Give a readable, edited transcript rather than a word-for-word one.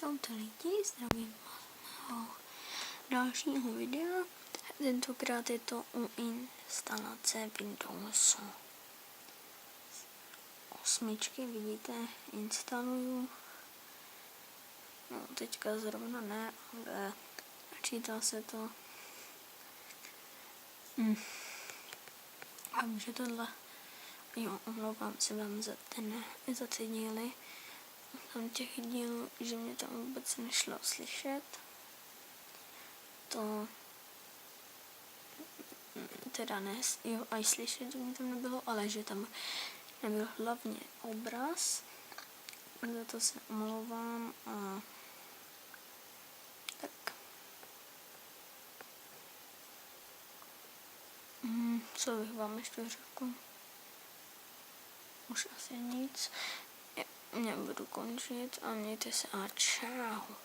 Čau lidi, zdravím vás dalšího videa. Tentokrát je to u instalace Windowsu 8. Vidíte, instaluju. No, teďka zrovna ne, ale načítá se to. A že tohle, jo, omlouvám se vám za ty díly. Tam těch dílů, že mě tam vůbec nešlo slyšet. To teda ne, jo, aj slyšet, že mě tam nebylo, ale že tam nebyl hlavně obraz. Za to se omlouvám a tak. Co bych vám ještě řekl? Už asi nic. Já budu končit a mějte se a čau.